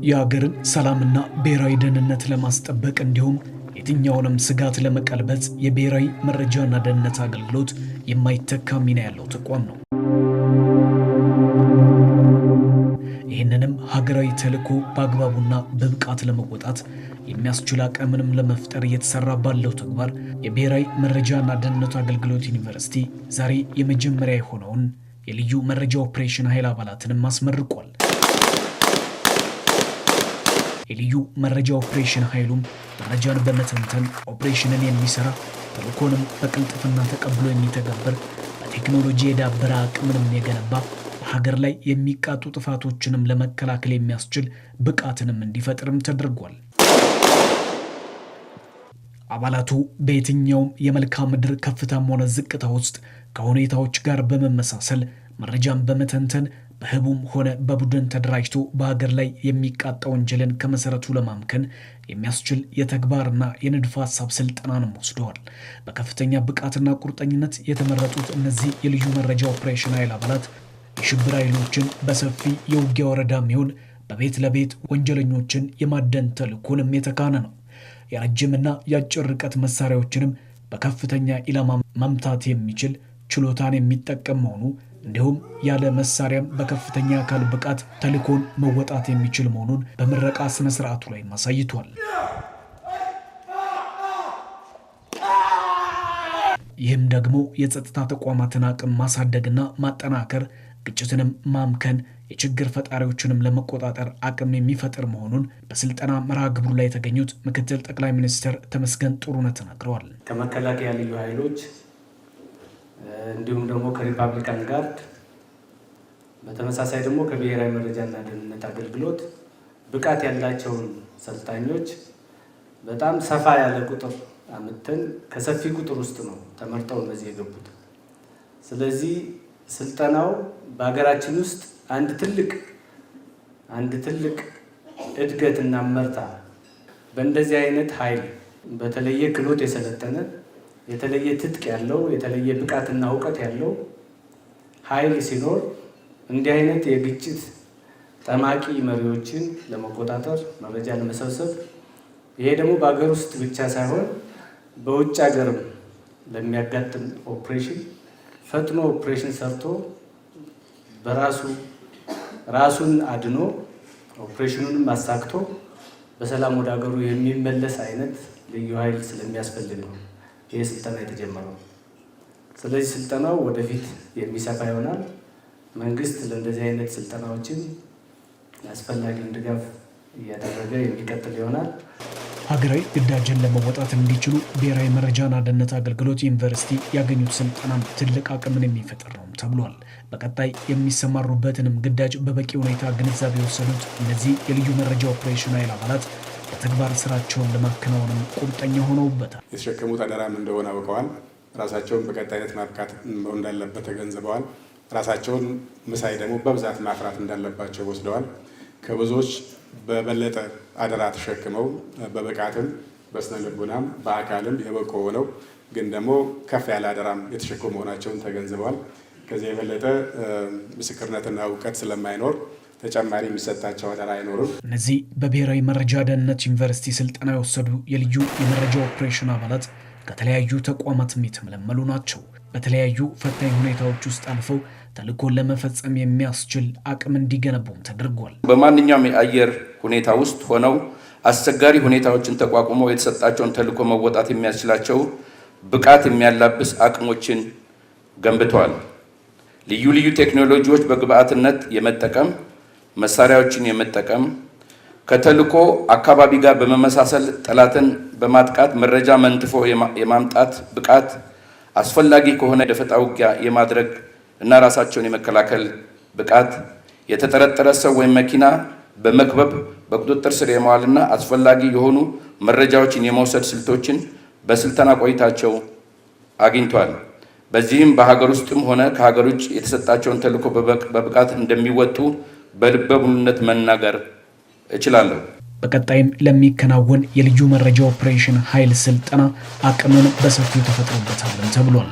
የሀገርን ሰላምና ብሔራዊ ደህንነት ለማስጠበቅ እንዲሁም የትኛውንም ስጋት ለመቀልበስ የብሔራዊ መረጃና ደህንነት አገልግሎት የማይተካ ሚና ያለው ተቋም ነው። ይህንንም ሀገራዊ ተልዕኮ በአግባቡና በብቃት ለመወጣት የሚያስችል አቅምንም ለመፍጠር እየተሰራ ባለው ተግባር የብሔራዊ መረጃና ደህንነት አገልግሎት ዩኒቨርሲቲ ዛሬ የመጀመሪያ የሆነውን የልዩ መረጃ ኦፕሬሽን ኃይል አባላትንም አስመርቋል። የልዩ መረጃ ኦፕሬሽን ኃይሉም መረጃን በመተንተን ኦፕሬሽንን የሚሰራ ተልዕኮንም በቅልጥፍና ተቀብሎ የሚተገብር በቴክኖሎጂ የዳበረ አቅምንም የገነባ በሀገር ላይ የሚቃጡ ጥፋቶችንም ለመከላከል የሚያስችል ብቃትንም እንዲፈጥርም ተደርጓል። አባላቱ በየትኛውም የመልክዓ ምድር ከፍታም ሆነ ዝቅታ ውስጥ ከሁኔታዎች ጋር በመመሳሰል መረጃን በመተንተን በህቡም ሆነ በቡድን ተደራጅቶ በሀገር ላይ የሚቃጣ ወንጀልን ከመሰረቱ ለማምከን የሚያስችል የተግባርና የንድፈ ሐሳብ ስልጠናንም ወስደዋል። በከፍተኛ ብቃትና ቁርጠኝነት የተመረጡት እነዚህ የልዩ መረጃ ኦፕሬሽን ኃይል አባላት የሽብር ኃይሎችን በሰፊ የውጊያ ወረዳ የሚሆን በቤት ለቤት ወንጀለኞችን የማደን ተልዕኮንም የተካነ ነው። የረጅምና የአጭር ርቀት መሳሪያዎችንም በከፍተኛ ኢላማ መምታት የሚችል ችሎታን የሚጠቀም መሆኑ እንዲሁም ያለ መሳሪያም በከፍተኛ አካል ብቃት ተልዕኮን መወጣት የሚችል መሆኑን በምረቃ ስነ ስርዓቱ ላይ ማሳይቷል። ይህም ደግሞ የጸጥታ ተቋማትን አቅም ማሳደግና ማጠናከር፣ ግጭትንም ማምከን፣ የችግር ፈጣሪዎችንም ለመቆጣጠር አቅም የሚፈጥር መሆኑን በስልጠና መርሃ ግብሩ ላይ የተገኙት ምክትል ጠቅላይ ሚኒስትር ተመስገን ጥሩነህ ተናግረዋል። ከመከላከያ ልዩ ኃይሎች እንዲሁም ደግሞ ከሪፐብሊካን ጋርድ በተመሳሳይ ደግሞ ከብሔራዊ መረጃና ደህንነት አገልግሎት ብቃት ያላቸውን ሰልጣኞች በጣም ሰፋ ያለ ቁጥር አምጥተን ከሰፊ ቁጥር ውስጥ ነው ተመርጠው እነዚህ የገቡት። ስለዚህ ስልጠናው በሀገራችን ውስጥ አንድ ትልቅ እድገትና መርታ በእንደዚህ አይነት ኃይል በተለየ ክህሎት የሰለጠነ የተለየ ትጥቅ ያለው የተለየ ብቃትና እውቀት ያለው ኃይል ሲኖር እንዲህ አይነት የግጭት ጠማቂ መሪዎችን ለመቆጣጠር መረጃ ለመሰብሰብ ይሄ ደግሞ በአገር ውስጥ ብቻ ሳይሆን በውጭ ሀገርም ለሚያጋጥም ኦፕሬሽን ፈጥኖ ኦፕሬሽን ሰርቶ ራሱን አድኖ ኦፕሬሽኑንም አሳክቶ በሰላም ወደ ሀገሩ የሚመለስ አይነት ልዩ ኃይል ስለሚያስፈልግ ነው ይህ ስልጠና የተጀመረው። ስለዚህ ስልጠናው ወደፊት የሚሰፋ ይሆናል። መንግስት ለእንደዚህ አይነት ስልጠናዎችን አስፈላጊውን ድጋፍ እያደረገ የሚቀጥል ይሆናል። ሀገራዊ ግዳጅን ለመወጣት እንዲችሉ ብሔራዊ መረጃና ደህንነት አገልግሎት ዩኒቨርሲቲ ያገኙት ስልጠናም ትልቅ አቅምን የሚፈጥር ነው ተብሏል። በቀጣይ የሚሰማሩበትንም ግዳጅ በበቂ ሁኔታ ግንዛቤ የወሰዱት እነዚህ የልዩ መረጃ ኦፕሬሽን ኃይል አባላት በተግባር ስራቸውን ለማከናወንም ቁርጠኛ ሆነውበታል። የተሸከሙት አደራም እንደሆነ አውቀዋል። ራሳቸውን በቀጣይነት ማብቃት እንዳለበት ተገንዝበዋል። ራሳቸውን ምሳይ ደግሞ በብዛት ማፍራት እንዳለባቸው ወስደዋል። ከብዙዎች በበለጠ አደራ ተሸክመው በብቃትም በስነ ልቦናም በአካልም የበቁ ሆነው ግን ደግሞ ከፍ ያለ አደራም የተሸከሙ መሆናቸውን ተገንዝበዋል። ከዚህ የበለጠ ምስክርነትና እውቀት ስለማይኖር ተጨማሪ የሚሰጣቸው አደራ አይኖርም። እነዚህ በብሔራዊ መረጃ ደህንነት ዩኒቨርሲቲ ስልጠና የወሰዱ የልዩ የመረጃ ኦፕሬሽን አባላት ከተለያዩ ተቋማትም የተመለመሉ ናቸው። በተለያዩ ፈታኝ ሁኔታዎች ውስጥ አልፈው ተልዕኮን ለመፈጸም የሚያስችል አቅም እንዲገነቡም ተደርጓል። በማንኛውም የአየር ሁኔታ ውስጥ ሆነው አስቸጋሪ ሁኔታዎችን ተቋቁመው የተሰጣቸውን ተልዕኮ መወጣት የሚያስችላቸው ብቃት የሚያላብስ አቅሞችን ገንብተዋል። ልዩ ልዩ ቴክኖሎጂዎች በግብአትነት የመጠቀም መሳሪያዎችን የመጠቀም ከተልዕኮ አካባቢ ጋር በመመሳሰል ጠላትን በማጥቃት መረጃ መንጥፎ የማምጣት ብቃት፣ አስፈላጊ ከሆነ ደፈጣ ውጊያ የማድረግ እና ራሳቸውን የመከላከል ብቃት፣ የተጠረጠረ ሰው ወይም መኪና በመክበብ በቁጥጥር ስር የመዋልና አስፈላጊ የሆኑ መረጃዎችን የመውሰድ ስልቶችን በስልጠና ቆይታቸው አግኝቷል። በዚህም በሀገር ውስጥም ሆነ ከሀገር ውጭ የተሰጣቸውን ተልዕኮ በብቃት እንደሚወጡ በልበ ሙሉነት መናገር እችላለሁ። በቀጣይም ለሚከናወን የልዩ መረጃ ኦፕሬሽን ኃይል ስልጠና አቅምን በሰፊው ተፈጥሮበታል ተብሏል።